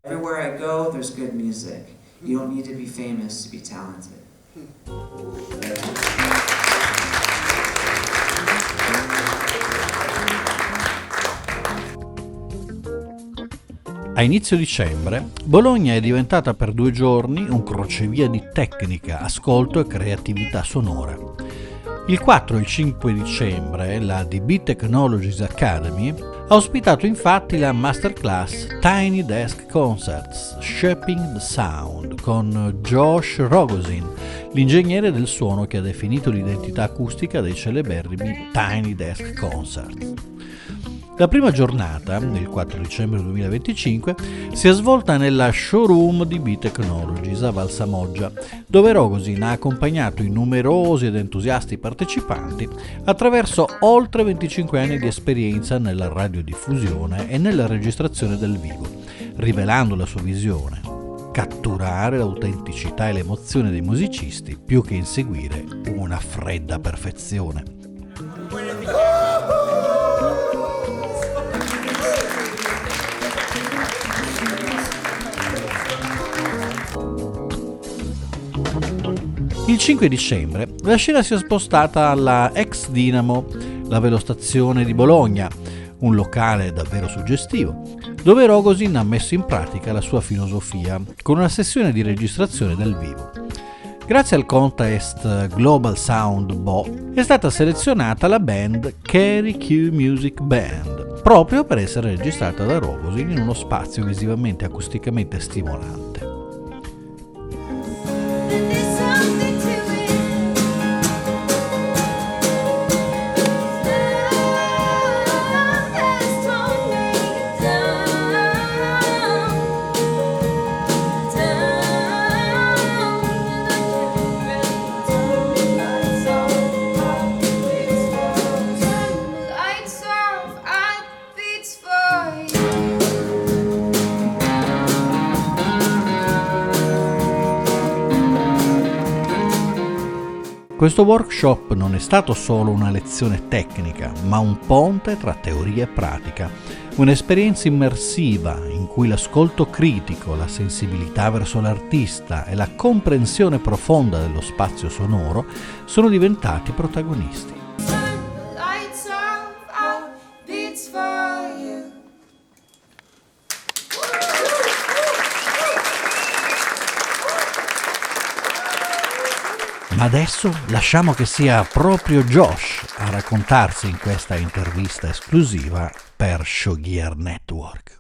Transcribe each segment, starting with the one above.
Everywhere I go, there's good music. You don't need to be famous to be talented. A inizio dicembre, Bologna è diventata per 2 giorni un crocevia di tecnica, ascolto e creatività sonora. Il 4 e il 5 dicembre la DB Technologies Academy ha ospitato infatti la masterclass Tiny Desk Concerts Shaping the Sound con Josh Rogosin, l'ingegnere del suono che ha definito l'identità acustica dei celeberrimi Tiny Desk Concerts. La prima giornata, il 4 dicembre 2025, si è svolta nella showroom di B Technologies a Valsamoggia, dove Rogosin ha accompagnato i numerosi ed entusiasti partecipanti attraverso oltre 25 anni di esperienza nella radiodiffusione e nella registrazione dal vivo, rivelando la sua visione: catturare l'autenticità e l'emozione dei musicisti più che inseguire una fredda perfezione. Il 5 dicembre la scena si è spostata alla ex Dinamo, la velostazione di Bologna, un locale davvero suggestivo, dove Rogosin ha messo in pratica la sua filosofia con una sessione di registrazione dal vivo. Grazie al contest Global Sound Bo è stata selezionata la band Kerry Q Music Band, proprio per essere registrata da Rogosin in uno spazio visivamente e acusticamente stimolante. Questo workshop non è stato solo una lezione tecnica, ma un ponte tra teoria e pratica, un'esperienza immersiva in cui l'ascolto critico, la sensibilità verso l'artista e la comprensione profonda dello spazio sonoro sono diventati protagonisti. Ma adesso lasciamo che sia proprio Josh a raccontarsi in questa intervista esclusiva per Showgear Network.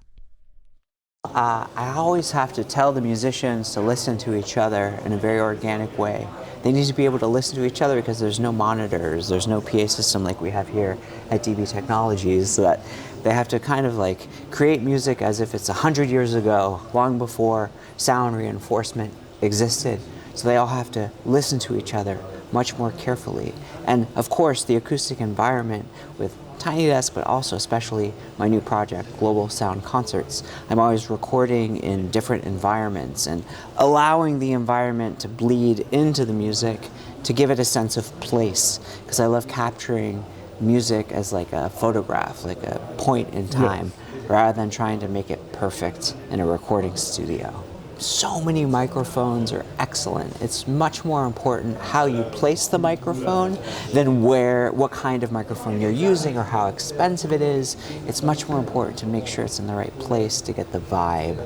I always have to tell the musicians to listen to each other in a very organic way. They need to be able to listen to each other because there's no monitors, there's no PA system like we have here at DB Technologies, so that they have to kind of like create music as if it's 100 years ago, long before sound reinforcement existed. So they all have to listen to each other much more carefully. And of course, the acoustic environment with Tiny Desk, but also especially my new project, Global Sound Concerts. I'm always recording in different environments and allowing the environment to bleed into the music to give it a sense of place. Because I love capturing music as like a photograph, like a point in time, rather than trying to make it perfect in a recording studio. So many microphones are excellent. It's much more important how you place the microphone than what kind of microphone you're using or how expensive it is. It's much more important to make sure it's in the right place to get the vibe.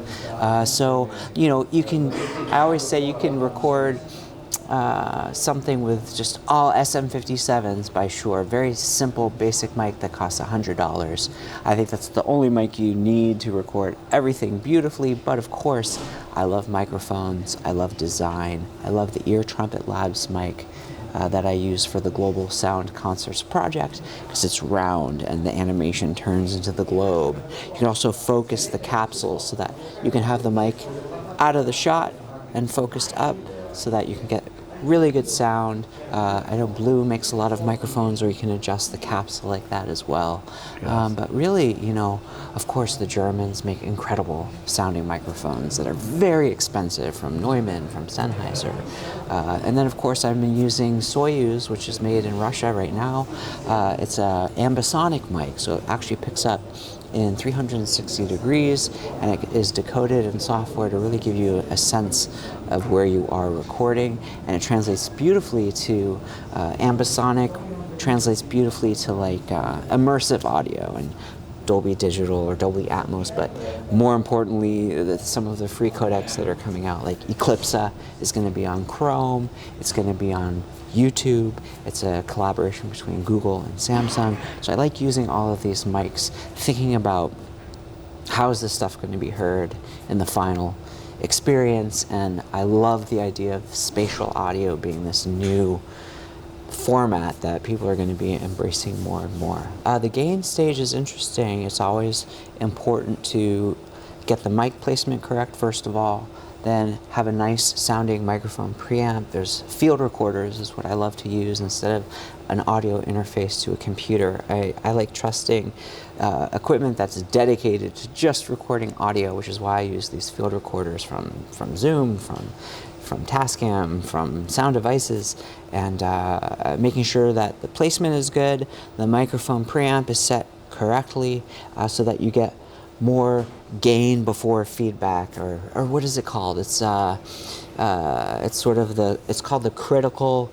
So, you know, I always say you can record something with just all SM57s by Shure, very simple basic mic that costs $100. I think that's the only mic you need to record everything beautifully, but of course I love microphones, I love design, I love the Ear Trumpet Labs mic that I use for the Global Sound Concerts project because it's round and the animation turns into the globe. You can also focus the capsule so that you can have the mic out of the shot and focused up so that you can get really good sound. I know Blue makes a lot of microphones where you can adjust the capsule like that as well. But really, you know, of course the Germans make incredible sounding microphones that are very expensive, from Neumann, from Sennheiser. And then of course I've been using Soyuz, which is made in Russia right now. It's a ambisonic mic, so it actually picks up in 360 degrees, and it is decoded in software to really give you a sense of where you are recording, and it translates beautifully to ambisonic, translates beautifully to like immersive audio and Dolby Digital or Dolby Atmos, but more importantly, some of the free codecs that are coming out, like Eclipsa is going to be on Chrome, it's going to be on YouTube, it's a collaboration between Google and Samsung. So I like using all of these mics, thinking about how is this stuff going to be heard in the final experience, and I love the idea of spatial audio being this new format that people are going to be embracing more and more. The gain stage is interesting. It's always important to get the mic placement correct first of all, then have a nice sounding microphone preamp. There's field recorders is what I love to use instead of an audio interface to a computer. I like trusting equipment that's dedicated to just recording audio, which is why I use these field recorders from Zoom, from Tascam, from Sound Devices, and making sure that the placement is good, the microphone preamp is set correctly, so that you get more gain before feedback, or what is it called? It's sort of it's called the critical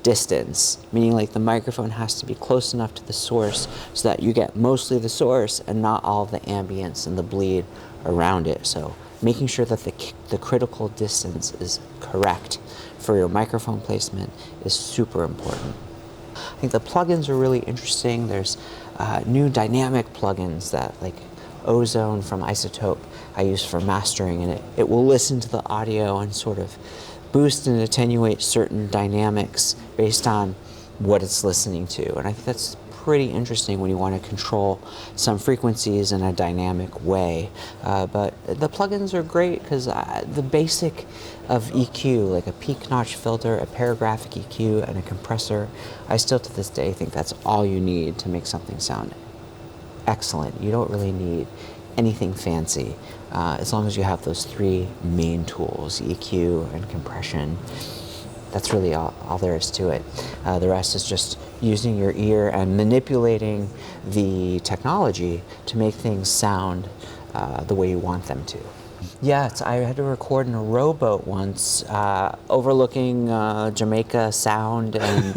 distance, meaning like the microphone has to be close enough to the source so that you get mostly the source and not all the ambience and the bleed around it. So making sure that the critical distance is correct for your microphone placement is super important. I think the plugins are really interesting. There's new dynamic plugins that, like Ozone from Isotope, I use for mastering, and it will listen to the audio and sort of boost and attenuate certain dynamics based on what it's listening to. And I think that's pretty interesting when you want to control some frequencies in a dynamic way. But the plugins are great because the basic of EQ, like a peak notch filter, a paragraphic EQ, and a compressor, I still to this day think that's all you need to make something sound excellent. You don't really need anything fancy as long as you have those three main tools, EQ and compression. That's really all there is to it. The rest is just using your ear and manipulating the technology to make things sound the way you want them to. Yeah, I had to record in a rowboat once, overlooking Jamaica Sound, and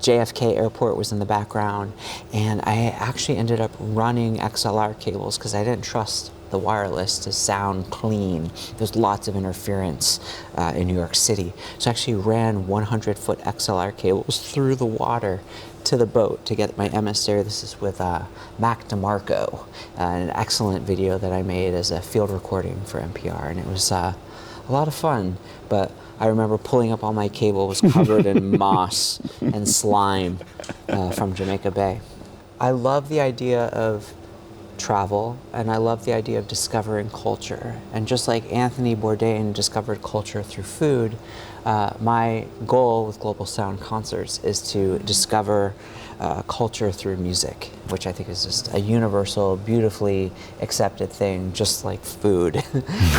JFK Airport was in the background, and I actually ended up running XLR cables because I didn't trust the wireless to sound clean. There's lots of interference in New York City. So I actually ran 100-foot XLR cables through the water to the boat to get my emissary. This is with Mac DeMarco, an excellent video that I made as a field recording for NPR, and it was a lot of fun. But I remember pulling up all my cable was covered in moss and slime from Jamaica Bay. I love the idea of travel, and I love the idea of discovering culture. And just like Anthony Bourdain discovered culture through food, my goal with Global Sound Concerts is to discover culture through music, which I think is just a universal, beautifully accepted thing, just like food.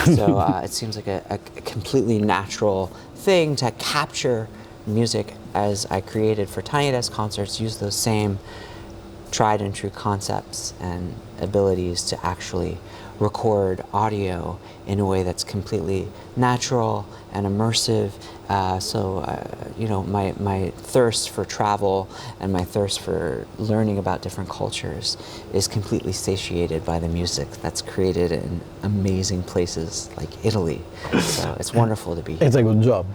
So it seems like a completely natural thing to capture music as I created for Tiny Desk Concerts, use those same tried and true concepts and abilities to actually record audio in a way that's completely natural and immersive. You know, my thirst for travel and my thirst for learning about different cultures is completely satiated by the music that's created in amazing places like Italy. So it's wonderful to be here. It's a good job.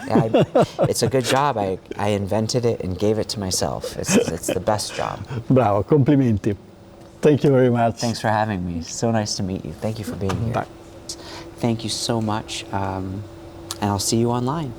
It's a good job. I invented it and gave it to myself. It's the best job. Bravo, complimenti. Thank you very much. Thanks for having me. So nice to meet you. Thank you for being here. Bye. Thank you so much, and I'll see you online.